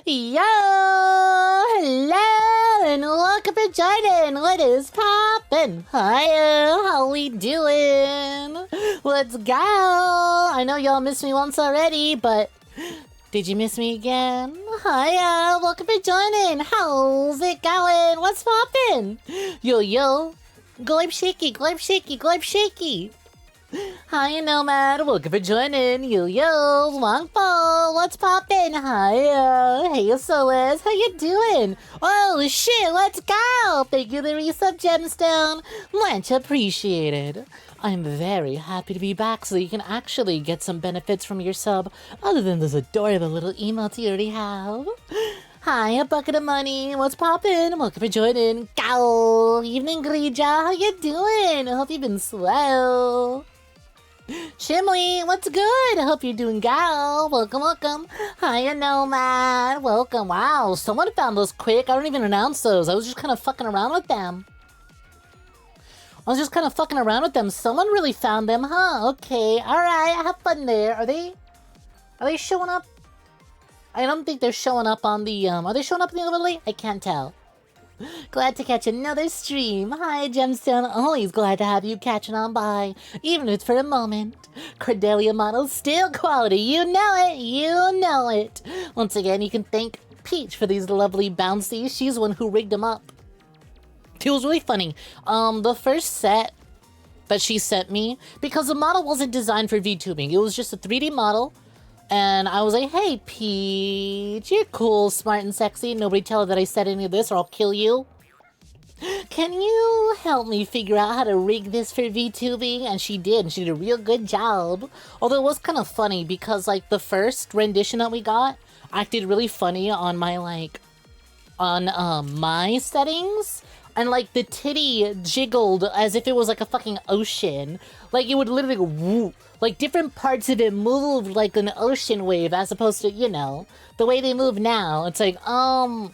Yo, hello, and welcome to joining. What is poppin'? Hiya, how we doing? Let's go. I know y'all missed me once already, but did you miss me again? Hiya, welcome to joining. How's it going? What's poppin'? Yo, 𝐒𝐴𝐬 𝐒𝐴𝐬. Hi, Nomad. Welcome for joining. Yo, Wangpo. What's poppin'? Hiya. Hey, Solis. How you doing? Oh, shit. Let's go. Thank you, the resub gemstone. Much appreciated. I'm very happy to be back so you can actually get some benefits from your sub other than this adorable little emote you already have. Hi, a bucket of money. What's poppin'? Welcome for joining. 𝐾𝐞𝐤 Evening, 𝐒𝐲𝐬. How you doing? I hope you've been swell. Chimley, what's good? I hope you're doing gal. Welcome. Hiya, Nomad. Welcome. Wow, someone found those quick. I don't even announce those. I was just kind of fucking around with them. Someone really found them, huh? Okay, alright. Have fun there. Are they showing up? I don't think they're showing up on the, are they showing up in the overlay? I can't tell. Glad to catch another stream. Hi, Gemstone. Always glad to have you catching on by, even if it's for a moment. Cordelia model, still quality. You know it. Once again, you can thank Peach for these lovely bouncies. She's the one who rigged them up. It was really funny. The first set that she sent me, because the model wasn't designed for VTubing. It was just a 3D model. And I was like, hey, Peach, you're cool, smart, and sexy. Nobody tell her that I said any of this or I'll kill you. Can you help me figure out how to rig this for VTubing? And she did, and she did a real good job. Although it was kind of funny because, like, the first rendition that we got acted really funny on my, like, on my settings. And, like, the titty jiggled as if it was, like, a fucking ocean. Like, it would literally go whoop. Like, different parts of it moved like an ocean wave as opposed to, you know, the way they move now. It's like, I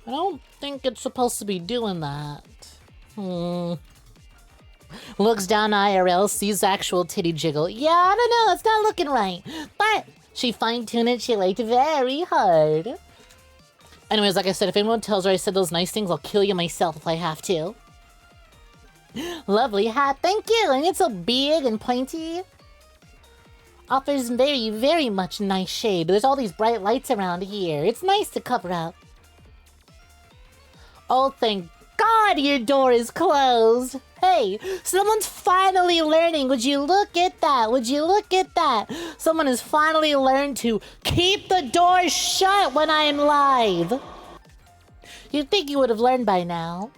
don't think it's supposed to be doing that. Looks down IRL, sees the actual titty jiggle. Yeah, I don't know, it's not looking right. But she fine-tuned it, she liked it very hard. Anyways, like I said, if anyone tells her I said those nice things, I'll kill you myself if I have to. Lovely hat, thank you! And it's so big and pointy. Offers very, very much nice shade. There's all these bright lights around here. It's nice to cover up. Oh, thank God your door is closed! Hey, someone's finally learning. Would you look at that? Someone has finally learned to keep the door shut when I am live. You'd think you would have learned by now.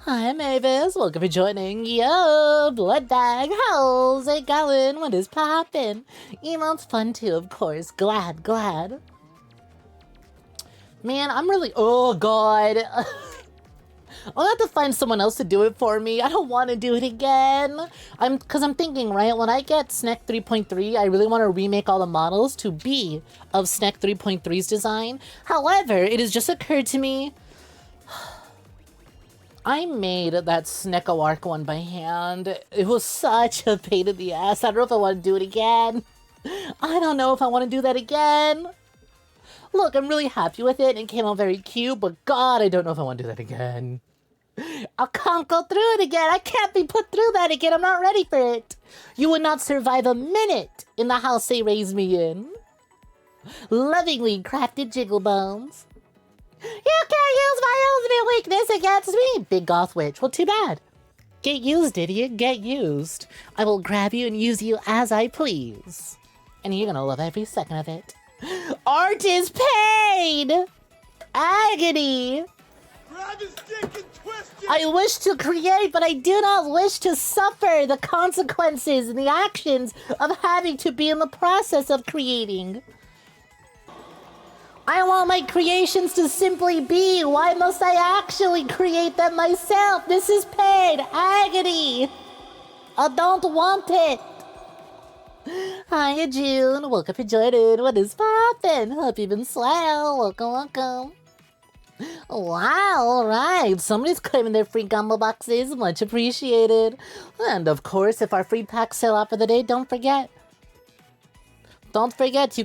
Hi, Mavis. Welcome for joining. Yo, blood bag. How's it going? What is poppin'? Emote's fun too, of course. Glad. Man, I'm really... Oh, God. I'll have to find someone else to do it for me. I don't want to do it again. Because I'm thinking, right, when I get Snek 3.3, I really want to remake all the models to be of Snek 3.3's design. However, it has just occurred to me... I made that 𝐒𝐴𝐬 one by hand. It was such a pain in the ass. I don't know if I want to do it again. Look, I'm really happy with it. It came out very cute, but God, I don't know if I want to do that again. I can't go through it again. I can't be put through that again. I'm not ready for it. You would not survive a minute in the house they raised me in. Lovingly crafted jiggle bones. You can't use my ultimate weakness against me, big goth witch. Well, too bad. Get used, idiot. Get used. I will grab you and use you as I please. And you're gonna love every second of it. Art is pain! Agony! Grab his dick and twist it! I wish to create, but I do not wish to suffer the consequences and the actions of having to be in the process of creating. I want my creations to simply be. Why must I actually create them myself? This is pain, agony. I don't want it. Hiya, June. Welcome for joining. What is poppin'? Hope you've been swell. Welcome. Wow, alright. Somebody's claiming their free gumbo boxes. Much appreciated. And of course, if our free packs sell out for the day, don't forget don't forget, you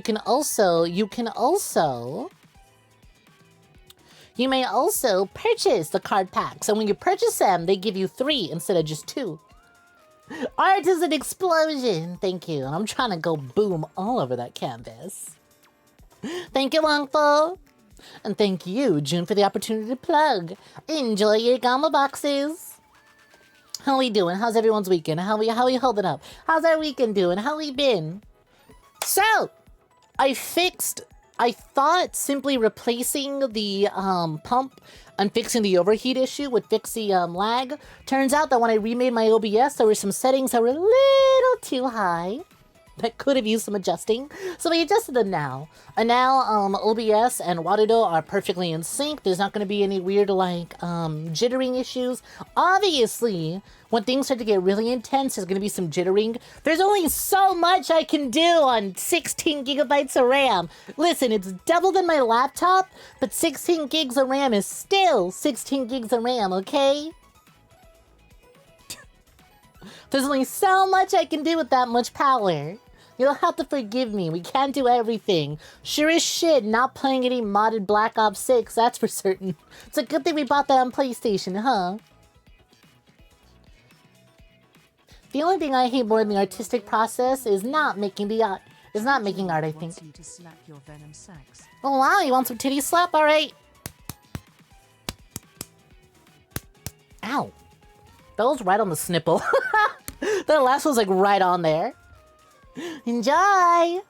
may also purchase the card packs. And when you purchase them, they give you 3 instead of just 2. Art is an explosion. Thank you. And I'm trying to go boom all over that canvas. Thank you, Wongful. And thank you, June, for the opportunity to plug. Enjoy your gamma boxes. How we doing? How's everyone's weekend? How we holding up? How's our weekend doing? How we been? So, I thought simply replacing the pump and fixing the overheat issue would fix the lag. Turns out that when I remade my OBS, there were some settings that were a little too high that could have used some adjusting. So we adjusted them now. And now OBS and Warudo are perfectly in sync. There's not going to be any weird like jittering issues. Obviously, when things start to get really intense, there's going to be some jittering. There's only so much I can do on 16 gigabytes of RAM. Listen, it's double than my laptop, but 16 gigs of RAM is still 16 gigs of RAM, okay? There's only so much I can do with that much power. You'll have to forgive me. We can't do everything. Sure as shit, not playing any modded Black Ops 6, that's for certain. It's a good thing we bought that on PlayStation, huh? The only thing I hate more than the artistic process is not making the art. Is not making art, I think. Oh wow, you want some titty slap? Alright. Ow. That was right on the snipple. That last was like right on there. Enjoy!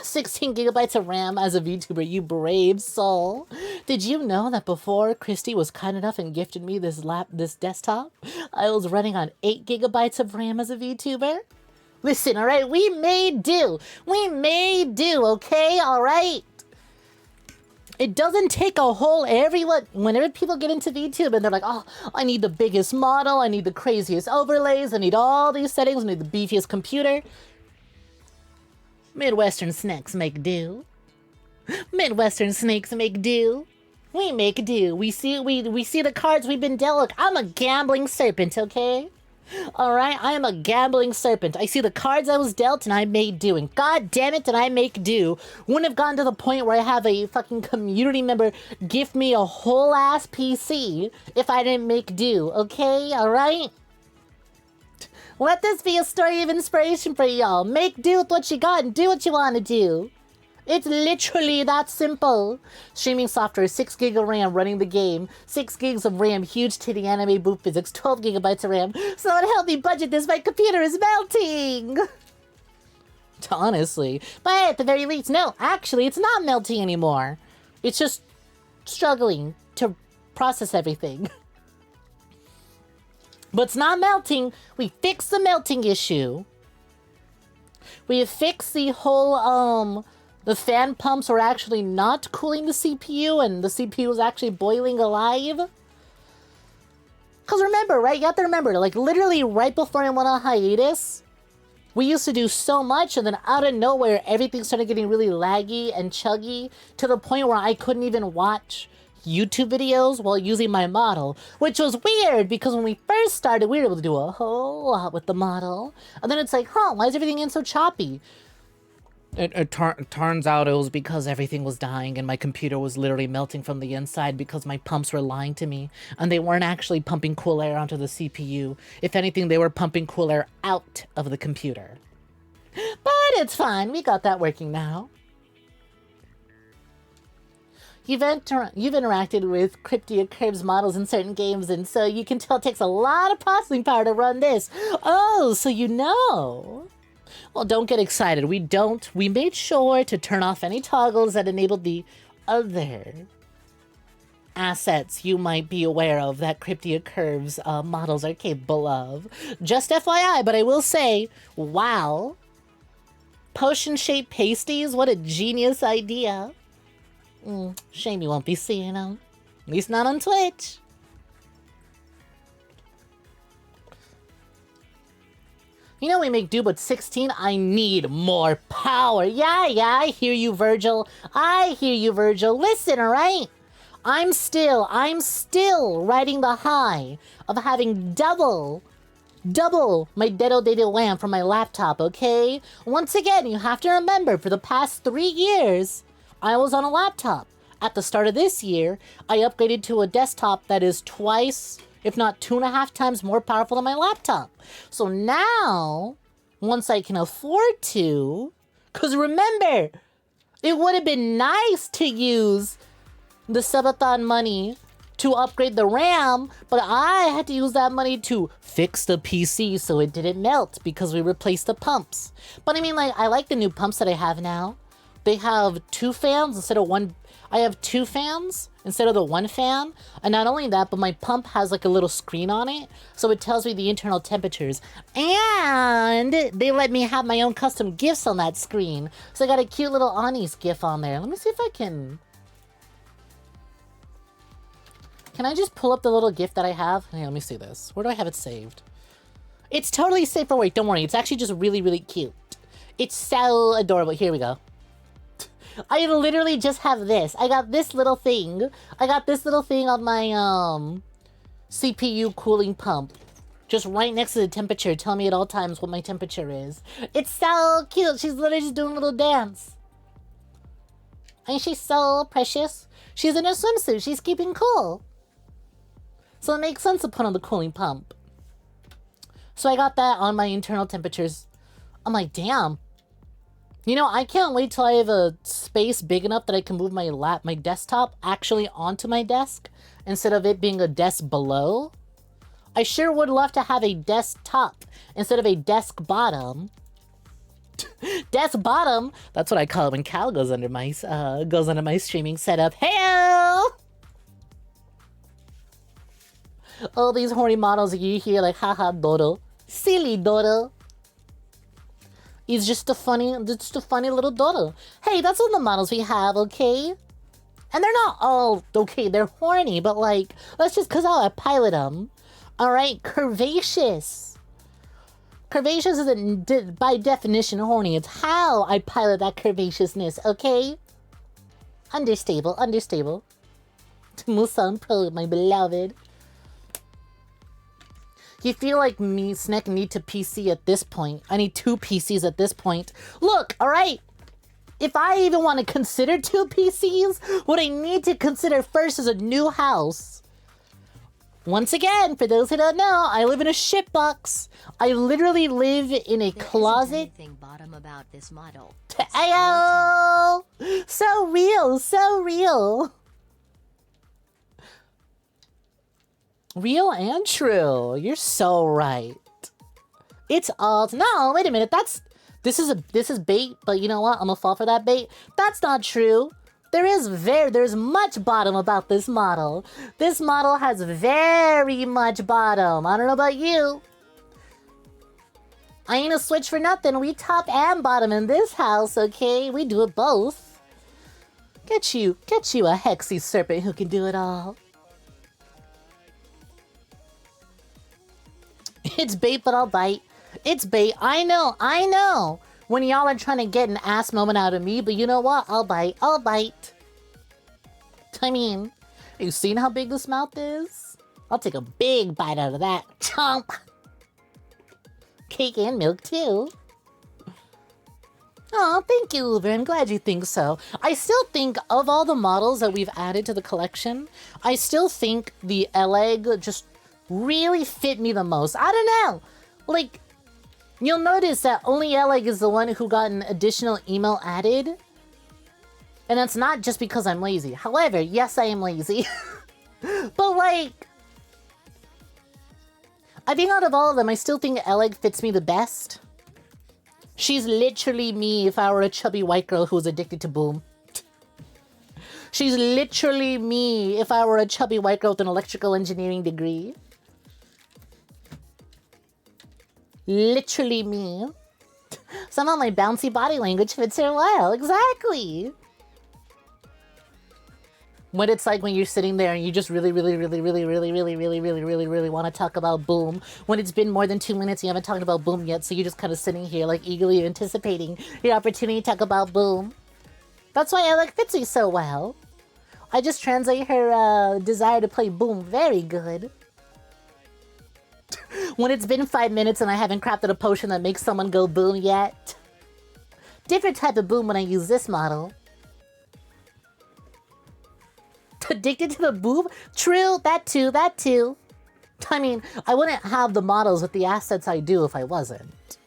16 gigabytes of RAM as a VTuber, you brave soul. Did you know that before Christy was kind enough and gifted me this desktop, I was running on 8 gigabytes of RAM as a VTuber? Listen, alright, we may do. We may do, okay? Alright? It doesn't take a whole whenever people get into VTube and they're like, oh, I need the biggest model, I need the craziest overlays, I need all these settings, I need the beefiest computer. Midwestern snakes make do. Midwestern snakes make do. We make do. We see the cards we've been dealt. Look, I'm a gambling serpent, okay? Alright, I am a gambling serpent. I see the cards I was dealt and I made do. And god damn it, did I make do. Wouldn't have gotten to the point where I have a fucking community member gift me a whole ass PC if I didn't make do, okay? Alright? Let this be a story of inspiration for y'all. Make do with what you got and do what you want to do. It's literally that simple. Streaming software, 6 gig of RAM running the game, 6 gigs of RAM, huge titty anime booth physics, 12 gigabytes of RAM. Someone help me budget this, my computer is melting! Honestly. But at the very least, no, actually, it's not melting anymore. It's just struggling to process everything. But it's not melting. We fixed the melting issue. We have fixed the whole, the fan pumps were actually not cooling the CPU, and the CPU was actually boiling alive. Because remember, right? You have to remember, like, literally right before I went on hiatus, we used to do so much, and then out of nowhere, everything started getting really laggy and chuggy, to the point where I couldn't even watch YouTube videos while using my model, which was weird, because when we first started, we were able to do a whole lot with the model. And then it's like, huh, why is everything getting so choppy? It turns out it was because everything was dying and my computer was literally melting from the inside because my pumps were lying to me and they weren't actually pumping cool air onto the CPU. If anything, they were pumping cool air out of the computer. But it's fine. We got that working now. You've interacted with 𝐒𝐤 models in certain games, and so you can tell it takes a lot of processing power to run this. Oh, so you know. Well, don't get excited. We made sure to turn off any toggles that enabled the other assets you might be aware of that 𝐒𝐤 models are capable of. Just FYI, but I will say, wow. Potion-shaped pasties, what a genius idea. Shame you won't be seeing them. At least not on Twitch. You know we make do, but 16, I need more power. Yeah, I hear you, Virgil. I hear you, Virgil. Listen, alright? I'm still riding the high of having double double my dedicated RAM from my laptop, okay? Once again, you have to remember, for the past 3 years, I was on a laptop. At the start of this year, I upgraded to a desktop that is twice, if not 2.5 times more powerful than my laptop. So now, once I can afford to, because remember, it would have been nice to use the subathon money to upgrade the RAM, but I had to use that money to fix the PC so it didn't melt because we replaced the pumps. But I mean, like, I like the new pumps that I have now. They have 2 fans instead of 1. I have 2 fans instead of the 1 fan. And not only that, but my pump has like a little screen on it, so it tells me the internal temperatures. And they let me have my own custom GIFs on that screen. So I got a cute little Ani's GIF on there. Let me see if I can... Can I just pull up the little GIF that I have? Hey, let me see this. Where do I have it saved? It's totally safe for work, don't worry. It's actually just really, really cute. It's so adorable. Here we go. I literally just have this. I got this little thing. I got this little thing on my CPU cooling pump. Just right next to the temperature, telling me at all times what my temperature is. It's so cute. She's literally just doing a little dance. Ain't she so precious? She's in a swimsuit. She's keeping cool. So it makes sense to put on the cooling pump. So I got that on my internal temperatures. I'm like, damn. You know, I can't wait till I have a space big enough that I can move my desktop actually onto my desk instead of it being a desk below. I sure would love to have a desktop instead of a desk bottom. Desk bottom. That's what I call it when Cal goes under my streaming setup. Hey! All these horny models that you hear like, haha, Dodo. Silly Dodo. He's just a funny little Dodo. Hey, that's all the models we have, okay? And they're not all, okay, they're horny, but like, that's just because how I pilot them. Alright, curvaceous. Curvaceous isn't by definition horny. It's how I pilot that curvaceousness, okay? Understable. Musan Pro, my beloved. You feel like me, Snek, need to PC at this point. I need 2 PCs at this point. Look, alright? If I even want to consider 2 PCs, what I need to consider first is a new house. Once again, for those who don't know, I live in a shitbox. I literally live in a closet. There isn't anything bottom about this model. Ayo! So real, so real. Real and true. You're so right. It's all... No, wait a minute. This is bait, but you know what? I'm gonna fall for that bait. That's not true. There's much bottom about this model. This model has very much bottom. I don't know about you. I ain't a switch for nothing. We top and bottom in this house, okay? We do it both. Get you a hexy serpent who can do it all. It's bait, but I'll bite. It's bait. I know. When y'all are trying to get an ass moment out of me, but you know what? I'll bite. I mean, you seen how big this mouth is? I'll take a big bite out of that. Chomp! Cake and milk, too. Oh, thank you, Uber. I'm glad you think so. I still think, of all the models that we've added to the collection, I still think the 𝐒𝐬𝐬 just really fit me the most. I don't know. Like, you'll notice that only 𝐒𝐬𝐬 is the one who got an additional email added. And that's not just because I'm lazy. However, yes, I am lazy. But like, I think out of all of them, I still think 𝐒𝐬𝐬 fits me the best. She's literally me if I were a chubby white girl who was addicted to boom. She's literally me if I were a chubby white girl with an electrical engineering degree. Literally me. Somehow my bouncy body language fits her well. Exactly. What it's like when you're sitting there and you just really want to talk about boom. When it's been more than 2 minutes, you haven't talked about boom yet, so you're just kind of sitting here like eagerly anticipating your opportunity to talk about boom. That's why 𝐒𝐬𝐬 fits me so well. I just translate her desire to play boom very good. When it's been 5 minutes and I haven't crafted a potion that makes someone go boom yet. Different type of boom when I use this model. Addicted to the boob? True, that too. I mean, I wouldn't have the models with the assets I do if I wasn't.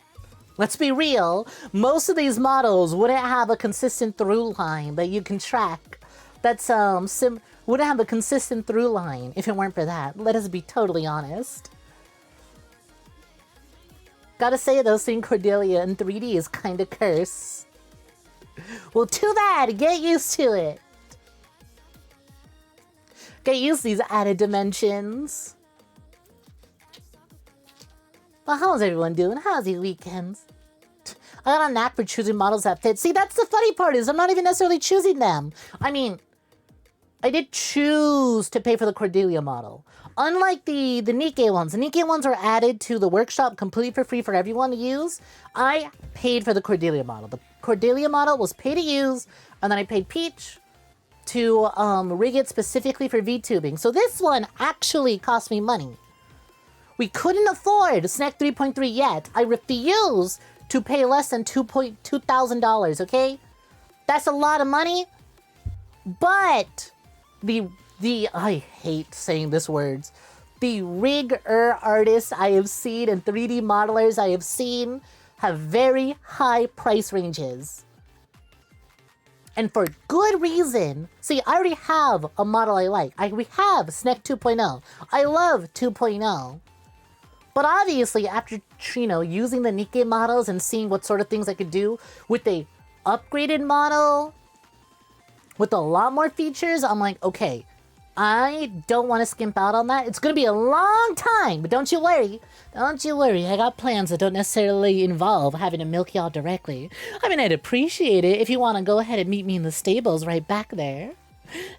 Let's be real, most of these models wouldn't have a consistent through line that you can track. That's, wouldn't have a consistent through line if it weren't for that. Let us be totally honest. Gotta say though, seeing Cordelia in 3D is kinda curse. Well, too bad, get used to it. Get used to these added dimensions. Well, how's everyone doing? How's your weekends? I got a knack for choosing models that fit. See, that's the funny part is I'm not even necessarily choosing them. I mean, I did choose to pay for the Cordelia model. Unlike the 𝐒𝐚𝐥𝐤 ones. The 𝐒𝐒𝐥𝐤 ones are added to the workshop completely for free for everyone to use. I paid for the Cordelia model. The Cordelia model was pay to use, and then I paid Peach to rig it specifically for VTubing. So this one actually cost me money. We couldn't afford Snek 3.3 yet. I refuse to pay less than $2,000, okay? That's a lot of money, but I hate saying this words. The rigger artists I have seen and 3D modelers I have seen have very high price ranges. And for good reason. See, I already have a model I like. We have Snek 2.0. I love 2.0. But obviously, after, using the 𝐒𝐚𝐥𝐤 models and seeing what sort of things I could do with a upgraded model, with a lot more features, I'm like, okay, I don't want to skimp out on that. It's going to be a long time, but don't you worry. Don't you worry. I got plans that don't necessarily involve having to milk y'all directly. I mean, I'd appreciate it if you want to go ahead and meet me in the stables right back there.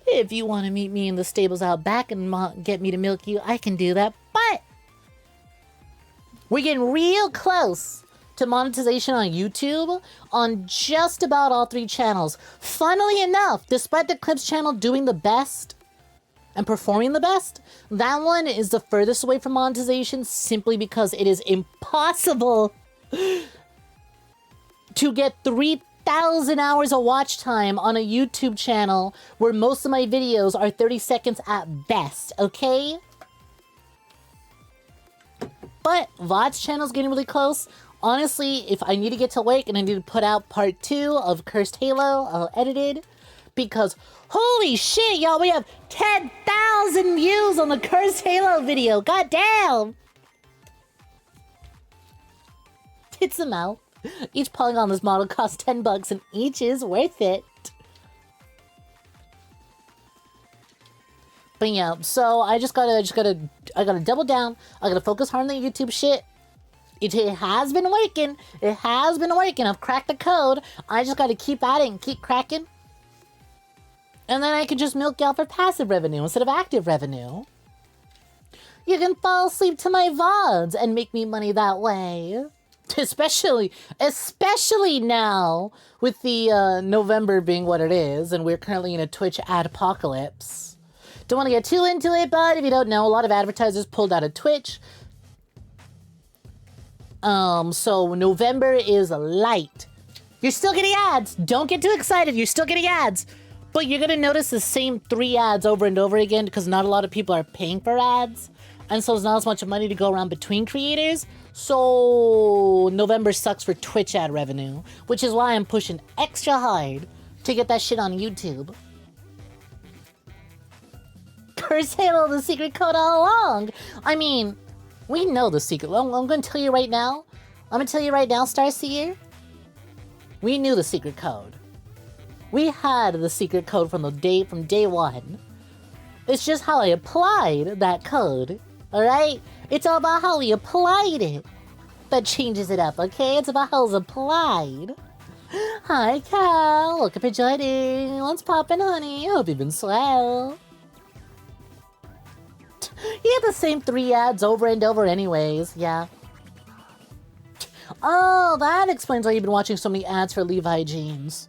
If you want to meet me in the stables out back and get me to milk you, I can do that. But we're getting real close to monetization on YouTube on just about all 3 channels. Funnily enough, despite the Clips channel doing the best and performing the best, that one is the furthest away from monetization simply because it is impossible to get 3,000 hours of watch time on a YouTube channel where most of my videos are 30 seconds at best, okay? But VOD's channel's getting really close. Honestly, if I need to get to work and I need to put out part 2 of 𝐒𝐧𝐤 edited, because holy shit, y'all, we have 10,000 views on the 𝐒𝐧𝐤 video. God damn! It's a mouth. Each polygon on this model costs $10 and each is worth it. But yeah, so I gotta double down. I gotta focus hard on the YouTube shit. It has been working. It has been working. I've cracked the code. I just gotta keep at it and keep cracking. And then I can just milk y'all for passive revenue instead of active revenue. You can fall asleep to my VODs and make me money that way. Especially now with the November being what it is, and we're currently in a Twitch ad apocalypse. Don't want to get too into it, but if you don't know, a lot of advertisers pulled out of Twitch. So November is light. You're still getting ads. Don't get too excited. You're still getting ads. But you're going to notice the same 3 ads over and over again because not a lot of people are paying for ads. And so there's not as much money to go around between creators. So November sucks for Twitch ad revenue, which is why I'm pushing extra hard to get that shit on YouTube. 𝐒𝐧𝐤, the secret code all along. I mean, we know the secret. I'm going to tell you right now. Starseer. We knew the secret code. We had the secret code from day one. It's just how I applied that code. Alright? It's all about how we applied it. That changes it up, okay? It's about how it's applied. Hi, Cal. Welcome for joining. What's poppin', honey? Hope you've been swell. You have the same 3 ads over and over anyways, yeah. Oh, that explains why you've been watching so many ads for Levi jeans.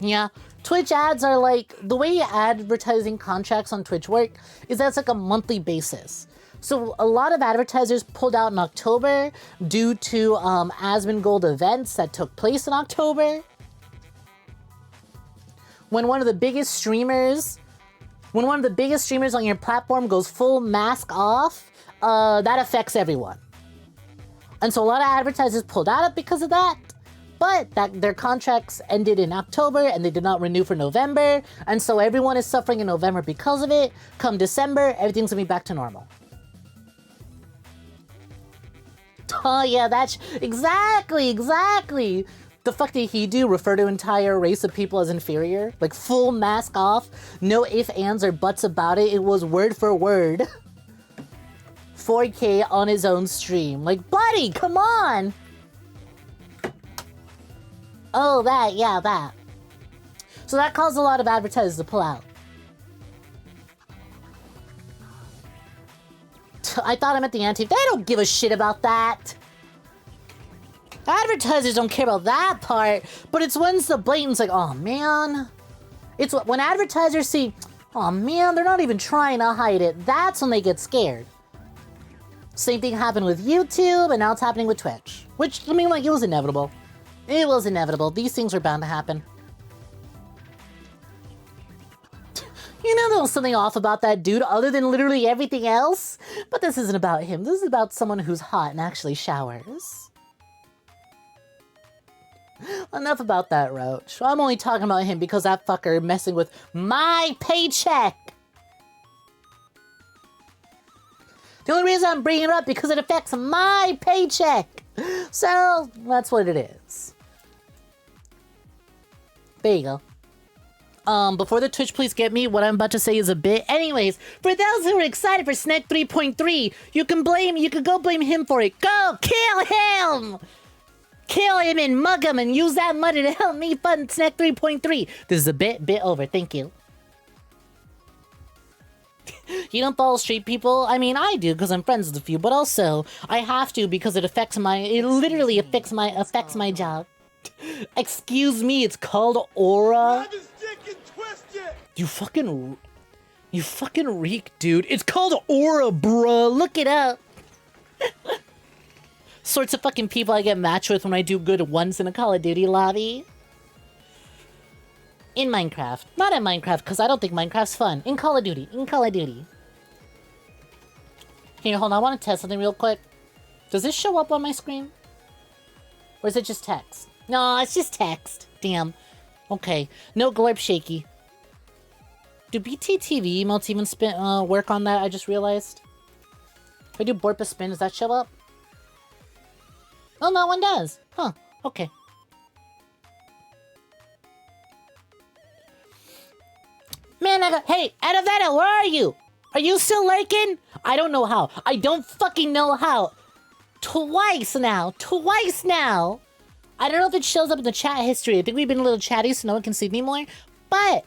Yeah, Twitch ads are like, the way advertising contracts on Twitch work is that's like a monthly basis. So a lot of advertisers pulled out in October due to 𝐒𝐕𝐄 events that took place in October. When one of the biggest streamers on your platform goes full mask off, that affects everyone. And so a lot of advertisers pulled out because of that. But their contracts ended in October and they did not renew for November. And so everyone is suffering in November because of it. Come December, everything's gonna be back to normal. Oh yeah, that's exactly. The fuck did he do? Refer to an entire race of people as inferior? Like full mask off, no ifs, ands, or buts about it. It was word for word. 4K on his own stream. Like, buddy, come on! Oh, that. So that caused a lot of advertisers to pull out. I thought I meant the anti. They don't give a shit about that. Advertisers don't care about that part, but it's when the blatant's like, oh man. It's when advertisers see, oh man, they're not even trying to hide it. That's when they get scared. Same thing happened with YouTube, and now it's happening with Twitch. Which, I mean, like, it was inevitable. It was inevitable. These things were bound to happen. You know, there was something off about that dude other than literally everything else. But this isn't about him. This is about someone who's hot and actually showers. Enough about that, Roach. I'm only talking about him because that fucker messing with my paycheck. The only reason I'm bringing it up because it affects my paycheck. So, that's what it is. There you go. Before the Twitch please get me, what I'm about to say is a bit. Anyways, for those who are excited for Snek 3.3, you can go blame him for it. Go kill him! Kill him and mug him and use that money to help me fund Snek 3.3. This is a bit over. Thank you. You don't follow street people? I mean, I do because I'm friends with a few, but also I have to because it literally affects my job. Excuse me, it's called Aura. You fucking reek, dude. It's called Aura, bruh. Look it up. Sorts of fucking people I get matched with when I do good once in a Call of Duty lobby. In Minecraft. Not in Minecraft, because I don't think Minecraft's fun. In Call of Duty. Here, hold on. I want to test something real quick. Does this show up on my screen? Or is it just text? No, it's just text. Damn. Okay. No glorp shaky. Do BTTV emotes even work on that? I just realized. If I do borp a spin, does that show up? Oh, that one does. Huh. Okay. Man, hey, Adavetta, where are you? Are you still lurking? I don't know how. I don't fucking know how. Twice now. I don't know if it shows up in the chat history. I think we've been a little chatty so no one can see me more. But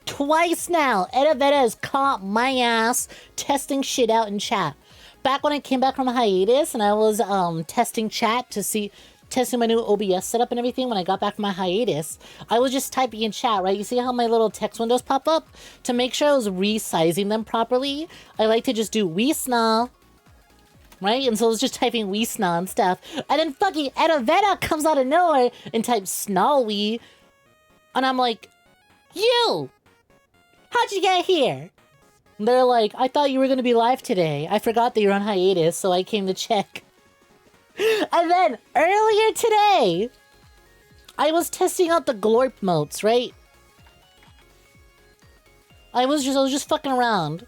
twice now, Adavetta has caught my ass testing shit out in chat. Back when I came back from a hiatus and I was testing my new OBS setup and everything when I got back from my hiatus, I was just typing in chat, right? You see how my little text windows pop up? To make sure I was resizing them properly, I like to just do 𝐕SNA, right? And so I was just typing 𝐕SNA and stuff. And then fucking Adavetta comes out of nowhere and types �SNAWE. And I'm like, you! How'd you get here? And they're like, I thought you were going to be live today. I forgot that you're on hiatus, so I came to check. And then, earlier today, I was testing out the glorp motes, right? I was just fucking around.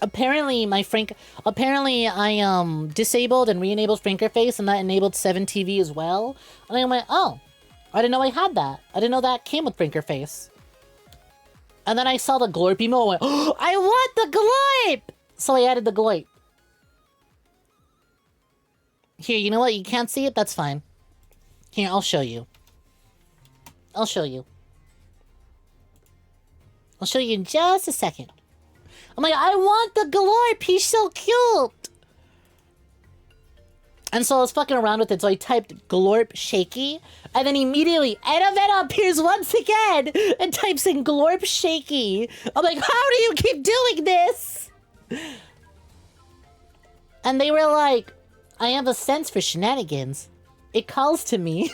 Apparently, I disabled and re-enabled Frankerface, and that enabled 7TV as well. And I went, oh, I didn't know I had that. I didn't know that came with Frankerface. And then I saw the glorp emote, and went, oh, I want the glorp! So I added the glorp. Here, you know what? You can't see it? That's fine. Here, I'll show you. I'll show you in just a second. I'm like, I want the glorp! He's so cute! And so I was fucking around with it, so I typed glorp shaky, and then immediately Edaveta appears once again and types in glorp shaky. I'm like, how do you keep doing this? And they were like, I have a sense for shenanigans. It calls to me.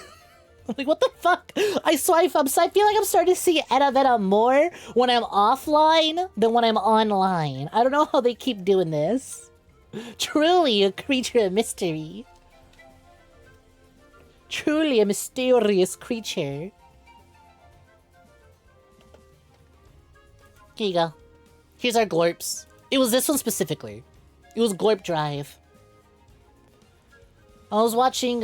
I'm like, what the fuck? So I feel like I'm starting to see Edaveta more when I'm offline than when I'm online. I don't know how they keep doing this. Truly a creature of mystery. Truly a mysterious creature. Here you go. Here's our glorps. It was this one specifically. It was Glorp Drive. I was watching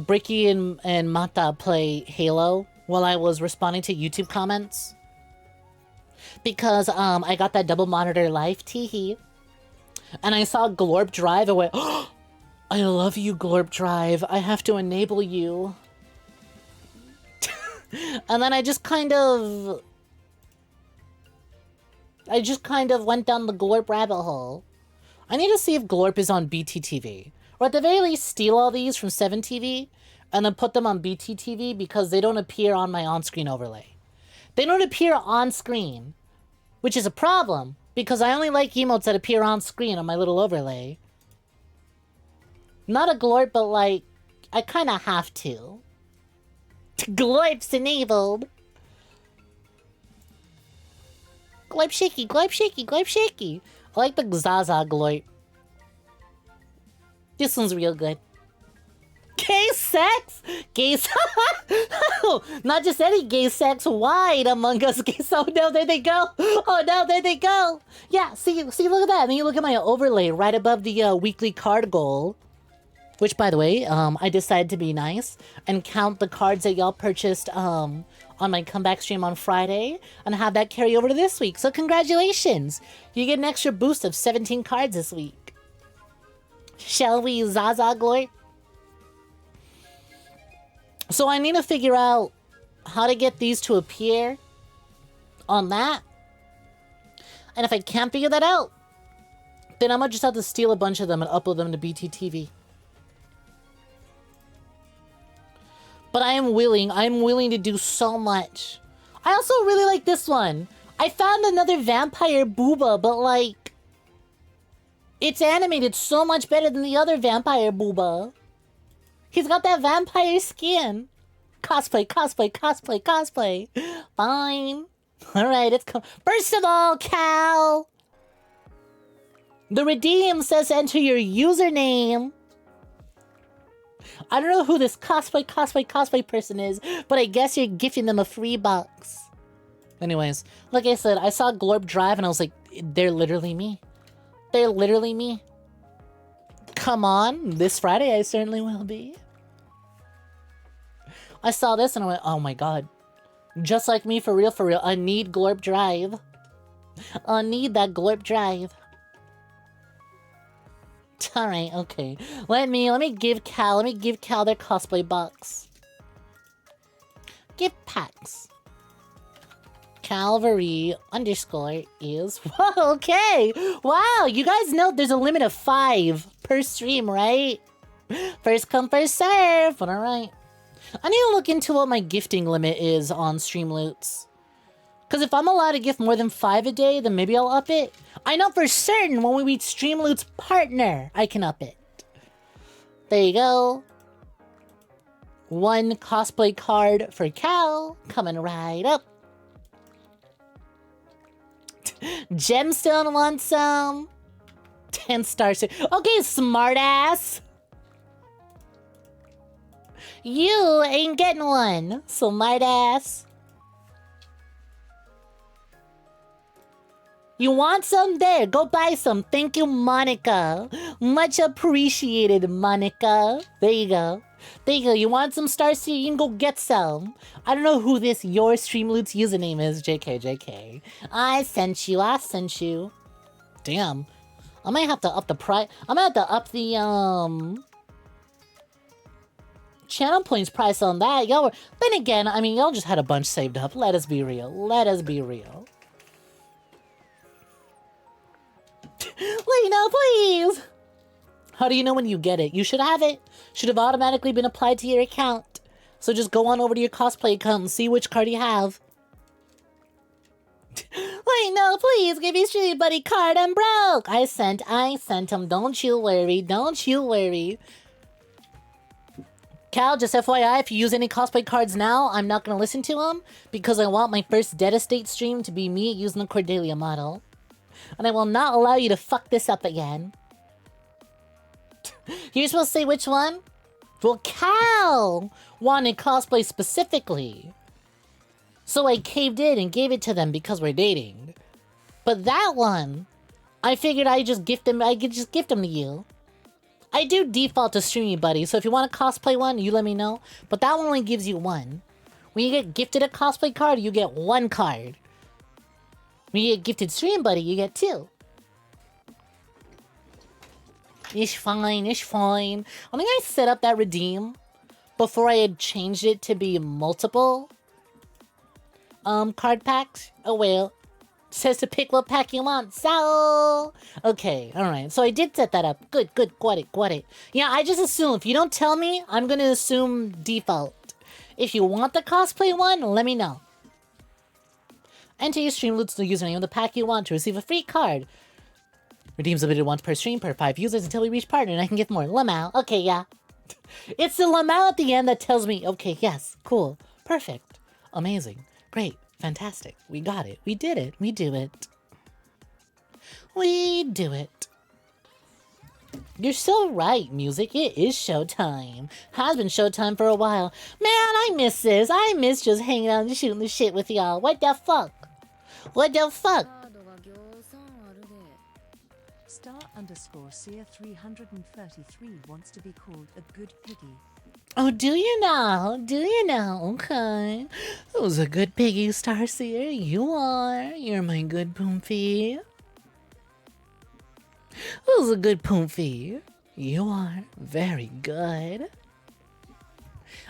Bricky and Mata play Halo while I was responding to YouTube comments. Because I got that double monitor life, teehee. And I saw Glorp Drive and went, oh, I love you, Glorp Drive. I have to enable you. And then I just kind of went down the Glorp rabbit hole. I need to see if Glorp is on BTTV. Or at the very least, steal all these from 7TV and then put them on BTTV because they don't appear on my on-screen overlay. They don't appear on screen, which is a problem. Because I only like emotes that appear on screen on my little overlay. Not a glorp, but like, I kind of have to. Glorp's enabled. Glorp shaky, glorp shaky, glorp shaky. I like the 𝐒𝐳𝐬 glorp. This one's real good. Gay sex? Gay sex? Not just any gay sex, wide Among Us gay. Oh no, there they go. Oh no, there they go. Yeah, see, look at that. And then you look at my overlay right above the weekly card goal. Which, by the way, I decided to be nice and count the cards that y'all purchased on my comeback stream on Friday and have that carry over to this week. So congratulations. You get an extra boost of 17 cards this week. Shall we 𝐒𝐳𝐬 glorp? So I need to figure out how to get these to appear on that. And if I can't figure that out, then I'm gonna just have to steal a bunch of them and upload them to BTTV. But I'm willing to do so much. I also really like this one. I found another vampire booba, but like, it's animated so much better than the other vampire booba. He's got that vampire skin. Cosplay, cosplay, cosplay, cosplay. Fine. Alright, it's come. First of all, Cal! The redeem says enter your username. I don't know who this cosplay person is, but I guess you're gifting them a free box. Anyways, like I said, I saw Glorp Drive and I was like, they're literally me. They're literally me. Come on, this Friday I certainly will be. I saw this and I went, oh my god. Just like me, for real, for real. I need Glorp Drive. I need that Glorp Drive. Alright, okay. Let me give Cal their cosplay box. Gift packs. Calvary _ is... Whoa, okay! Wow, you guys know there's a limit of 5 per stream, right? First come, first serve! But alright. I need to look into what my gifting limit is on Streamloots. Because if I'm allowed to gift more than 5 a day, then maybe I'll up it. I know for certain when we reach Streamloots partner, I can up it. There you go. 1 cosplay card for Cal. Coming right up. Gemstone wants some. 10 stars. Okay, smartass. You ain't getting one, smartass. You want some? There, go buy some. Thank you, Monica. Much appreciated, Monica. There you go. There you go. You want some Starseed? You can go get some. I don't know who this your Streamloots username is. JK. I sent you. I sent you. Damn. I might have to up the price. I might have to up the, channel points price on that. Y'all were... Then again, I mean, y'all just had a bunch saved up. Let us be real. Let us be real. Let me know, please. How do you know when you get it? You should have it. Should have automatically been applied to your account. So just go on over to your cosplay account and see which card you have. Wait, no, please give me Streamy Buddy card. I'm broke. I sent him. Don't you worry. Don't you worry. Cal, just FYI, if you use any cosplay cards now, I'm not going to listen to them because I want my first Dead Estate stream to be me using the Cordelia model. And I will not allow you to fuck this up again. You're supposed to say which one? Well, Cal wanted cosplay specifically. So I caved in and gave it to them because we're dating. But that one, I figured I could just gift them to you. I do default to Streamy Buddy, so if you want a cosplay one, you let me know. But that one only gives you one. When you get gifted a cosplay card, you get one card. When you get gifted Stream Buddy, you get two. It's fine, it's fine. I think I set up that redeem before I had changed it to be multiple card packs. Oh well. It says to pick what pack you want. So okay, alright. So I did set that up. Good, got it. Yeah, I just assume if you don't tell me, I'm gonna assume default. If you want the cosplay one, let me know. Enter your Streamloots the username of the pack you want to receive a free card. Redeems limited once per stream per 5 users until we reach partner, and I can get more. Lamau. Okay, yeah. It's the Lamau at the end that tells me, okay, yes, cool, perfect, amazing, great, fantastic. We got it. We did it. We do it. We do it. You're so right, music. It is showtime. Has been showtime for a while. Man, I miss this. I miss just hanging out and shooting the shit with y'all. What the fuck? What the fuck? Star_Sia333 wants to be called a good piggy. Oh, do you know? Do you know? Okay. Who's a good piggy, Starseer? You are. You're my good Poomfy. Who's a good Poomfy? You are. Very good.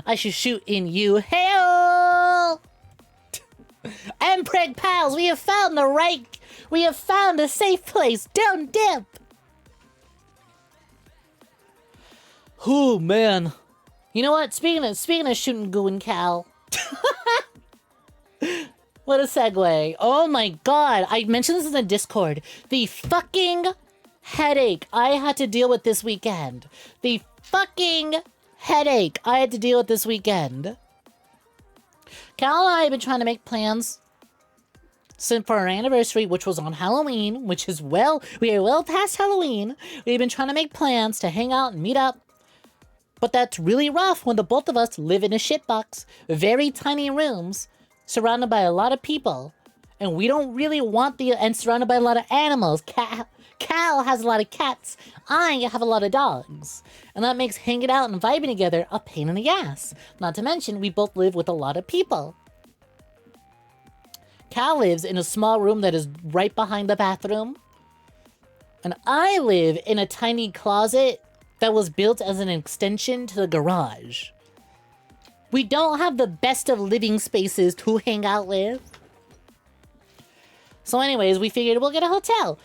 I should shoot in you. Hail! And Preg Pals, we have found a safe place. Don't dip. Oh man. You know what? Speaking of shooting goo and Cal. What a segue. Oh my god. I mentioned this in the Discord. The fucking headache I had to deal with this weekend. The fucking headache I had to deal with this weekend. Cal and I have been trying to make plans since for our anniversary, which was on Halloween, we are well past Halloween. We've been trying to make plans to hang out and meet up. But that's really rough when the both of us live in a shitbox, very tiny rooms, surrounded by a lot of people. And we don't really want and surrounded by a lot of animals. Cal has a lot of cats. I have a lot of dogs. And that makes hanging out and vibing together a pain in the ass. Not to mention, we both live with a lot of people. Cal lives in a small room that is right behind the bathroom. And I live in a tiny closet that was built as an extension to the garage. We don't have the best of living spaces to hang out with. So anyways, we figured we'll get a hotel.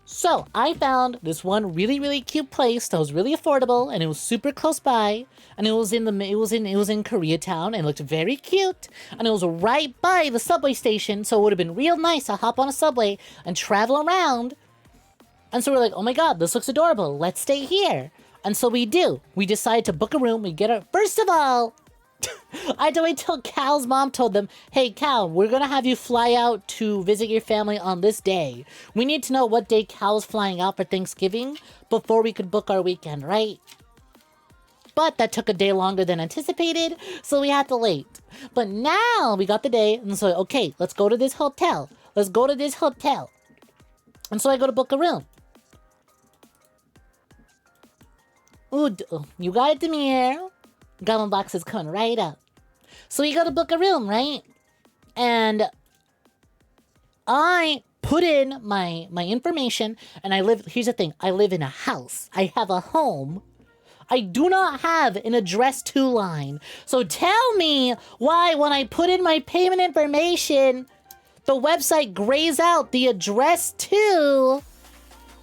So I found this one really, really cute place that was really affordable and it was super close by. And it was in Koreatown and it looked very cute. And it was right by the subway station, so it would have been real nice to hop on a subway and travel around. And so we're like, oh my god, this looks adorable. Let's stay here. And so we do. We decide to book a room. We get our... First of all, I had to wait till Cal's mom told them, hey, Cal, we're going to have you fly out to visit your family on this day. We need to know what day Cal's flying out for Thanksgiving before we could book our weekend, right? But that took a day longer than anticipated, so we had to wait. But now we got the day, and so, okay, let's go to this hotel. Let's go to this hotel. And so I go to book a room. Ooh, you got it, Demir. Goblin box is coming right up. So we go to book a room, right? And I put in my information, and here's the thing, I live in a house. I have a home. I do not have an address to line. So tell me why when I put in my payment information, the website grays out the address to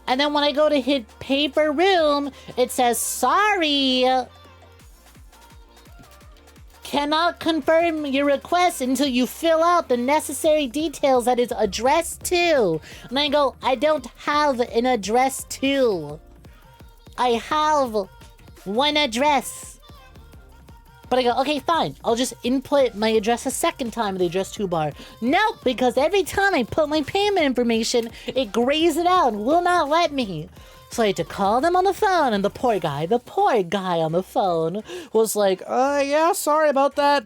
And then when I go to hit pay for room, it says, sorry, cannot confirm your request until you fill out the necessary details that it's addressed to. And I go, I don't have an address to. I have one address. But I go, okay, fine. I'll just input my address a second time in the address toolbar. Nope, because every time I put my payment information, it grays it out and will not let me. So I had to call them on the phone, and the poor guy on the phone was like, yeah, sorry about that.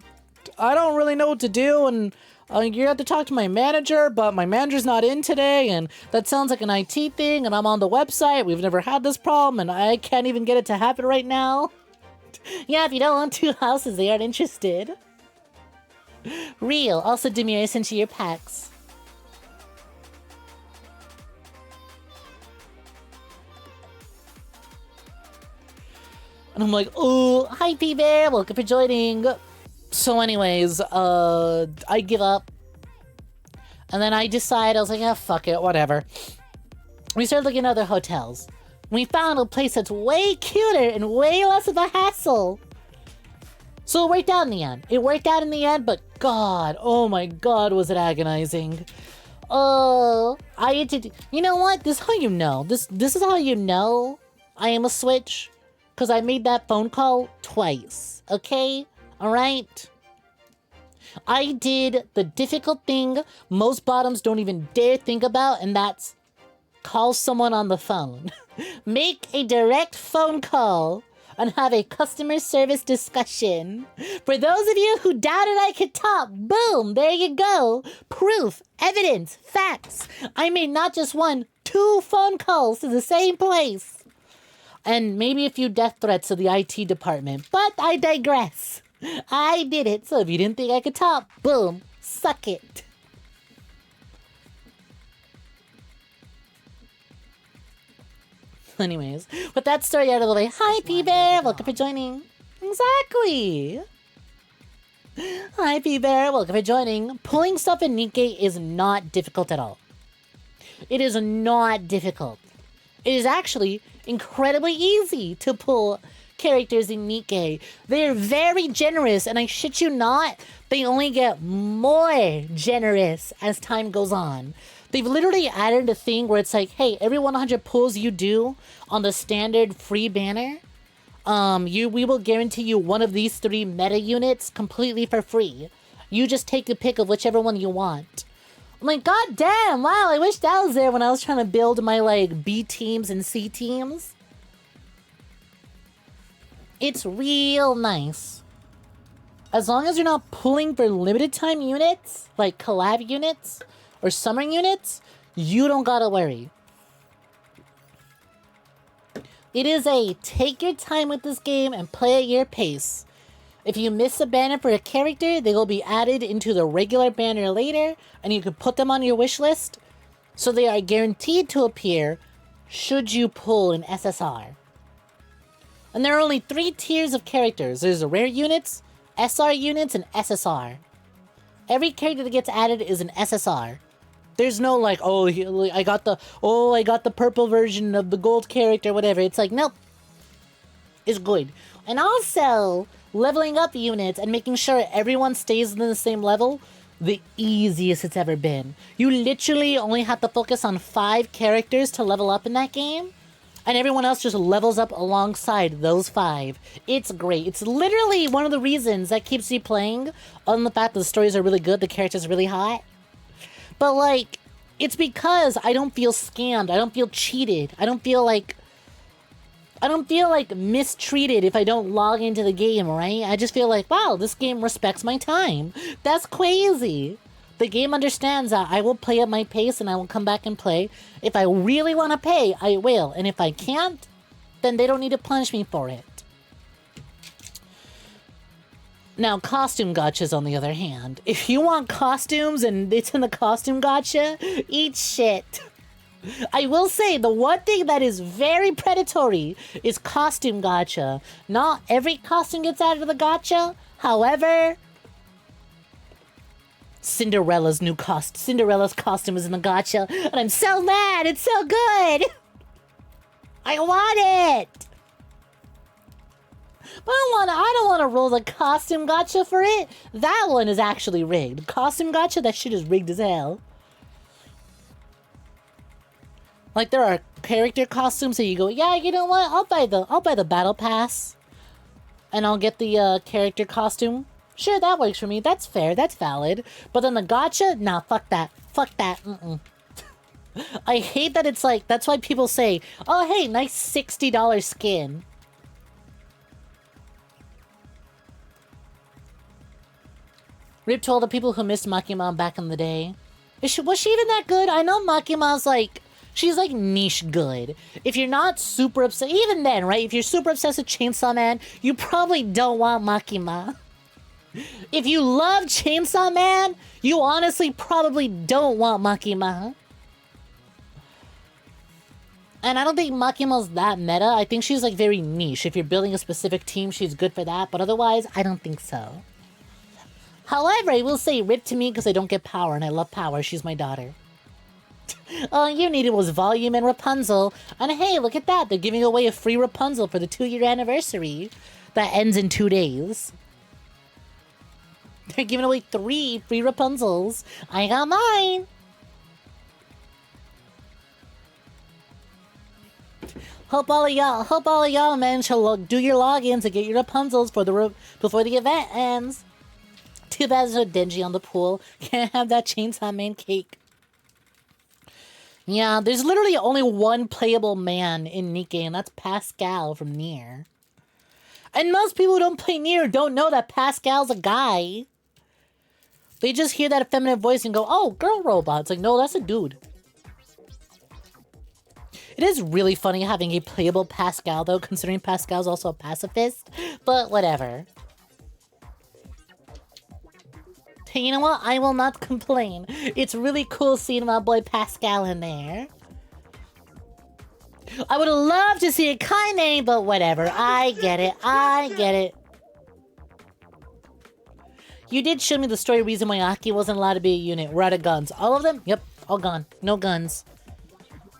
I don't really know what to do, and you have to talk to my manager, but my manager's not in today, and that sounds like an IT thing, and I'm on the website. We've never had this problem, and I can't even get it to happen right now. Yeah, if you don't want 2 houses, they aren't interested. Real. Also, Demir, I sent you your packs. And I'm like, oh, hi, P-Bear. Welcome for joining. So anyways, I give up. And then I decide, I was like, ah, fuck it, whatever. We started looking at other hotels. We found a place that's way cuter and way less of a hassle. So it worked out in the end. It worked out in the end, but God, oh my God, was it agonizing. Oh, I had to, you know what? This is how you know. This is how you know I am a switch. Because I made that phone call twice, okay? All right? I did the difficult thing most bottoms don't even dare think about, and that's call someone on the phone. Make a direct phone call and have a customer service discussion. For those of you who doubted I could talk, boom, there you go. Proof, evidence, facts. I made not just 1, 2 phone calls to the same place. And maybe a few death threats to the IT department, but I digress. I did it, so if you didn't think I could talk, boom, suck it. Anyways, with that story out of the way, hi P-Bear, welcome for joining. Exactly. Hi P-Bear, welcome for joining. Pulling stuff in 𝐒𝐳 is not difficult at all. It is not difficult. It is actually incredibly easy to pull characters in 𝐒𝐳. They're very generous, and I shit you not, they only get more generous as time goes on. They've literally added a thing where it's like, hey, every 100 pulls you do on the standard free banner, we will guarantee you one of these 3 meta units completely for free. You just take a pick of whichever one you want. I'm like, god damn, wow, I wish that was there when I was trying to build my, like, B teams and C teams. It's real nice. As long as you're not pulling for limited time units, like collab units, or summer units, you don't gotta worry. It is a take your time with this game and play at your pace. If you miss a banner for a character, they will be added into the regular banner later, and you can put them on your wish list, so they are guaranteed to appear should you pull an SSR. And there are only 3 tiers of characters. There's rare units, SR units, and SSR. Every character that gets added is an SSR. There's no like, oh, I got the purple version of the gold character, whatever. It's like, nope. It's good. And also, leveling up units and making sure everyone stays in the same level, the easiest it's ever been. You literally only have to focus on 5 characters to level up in that game, and everyone else just levels up alongside those 5. It's great. It's literally one of the reasons that keeps me playing, on the fact that the stories are really good, the characters are really hot. But, like, it's because I don't feel scammed. I don't feel cheated. I don't feel like mistreated if I don't log into the game, right? I just feel like, wow, this game respects my time. That's crazy. The game understands that I will play at my pace and I will come back and play. If I really want to pay, I will. And if I can't, then they don't need to punish me for it. Now, costume gotchas, on the other hand. If you want costumes and it's in the costume gotcha, eat shit. I will say, the one thing that is very predatory is costume gotcha. Not every costume gets added to the gotcha. However, Cinderella's costume is in the gotcha, and I'm so mad. It's so good. I want it! But I don't want to roll the costume gacha for it. That one is actually rigged. Costume gacha, that shit is rigged as hell. Like, there are character costumes that you go, yeah, you know what? I'll buy the battle pass. And I'll get the character costume. Sure, that works for me. That's fair. That's valid. But then the gacha? Nah, fuck that. Fuck that. I hate that it's like, that's why people say, oh, hey, nice $60 skin. Rip to all the people who missed Makima back in the day. Was she even that good? I know Makima's like, she's like niche good. If you're not super obsessed, even then, right? If you're super obsessed with Chainsaw Man, you probably don't want Makima. If you love Chainsaw Man, you honestly probably don't want Makima. And I don't think Makima's that meta. I think she's like very niche. If you're building a specific team, she's good for that. But otherwise, I don't think so. However, I will say rip to me because I don't get power and I love power. She's my daughter. All you needed was volume and Rapunzel. And hey, look at that. They're giving away a free Rapunzel for the 2-year anniversary. That ends in 2 days. They're giving away 3 free Rapunzels. I got mine. Hope all of y'all manage to do your logins to get your Rapunzels before the event ends. Too bad it's so dingy on the pool. Can't have that Chainsaw Man cake. Yeah, there's literally only one playable man in Nikke, and that's Pascal from Nier. And most people who don't play Nier don't know that Pascal's a guy. They just hear that effeminate voice and go, oh, girl robot. It's like, no, that's a dude. It is really funny having a playable Pascal, though, considering Pascal's also a pacifist. But whatever. You know what? I will not complain. It's really cool seeing my boy Pascal in there. I would love to see a Kaine, but whatever. I get it. I get it. You did show me the story reason why Aki wasn't allowed to be a unit. We're out of guns. All of them? Yep. All gone. No guns.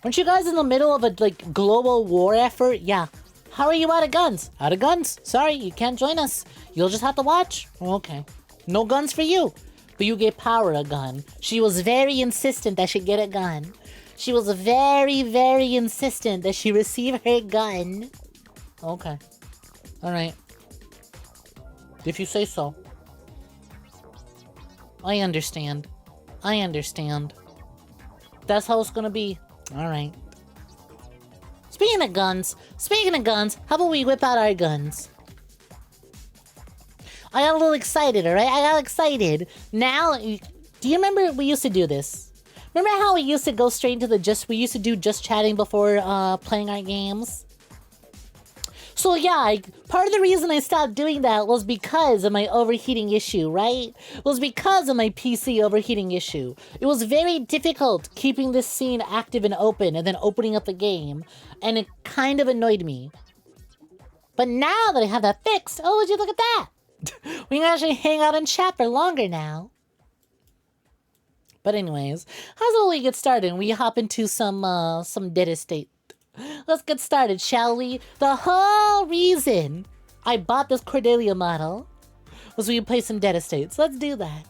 Weren't you guys in the middle of a, like, global war effort? Yeah. How are you out of guns? Out of guns. Sorry, you can't join us. You'll just have to watch. Okay. No guns for you. But you gave Power a gun. She was very insistent that she get a gun. She was very, very insistent that she receive her gun. Okay. Alright. If you say so. I understand. I understand. That's how it's gonna be. Alright. Speaking of guns, how about we whip out our guns? I got a little excited, alright? I got excited. Now, do you remember we used to do this? Remember how we used to go straight into the we used to do just chatting before playing our games? So yeah, part of the reason I stopped doing that was because of my overheating issue, right? It was because of my PC overheating issue. It was very difficult keeping this scene active and open and then opening up the game. And it kind of annoyed me. But now that I have that fixed, oh, would you look at that? We can actually hang out and chat for longer now. But anyways, how's about we get started and we hop into some dead estate. Let's get started, shall we? The whole reason I bought this Cordelia model was we could play some dead estates. Let's do that.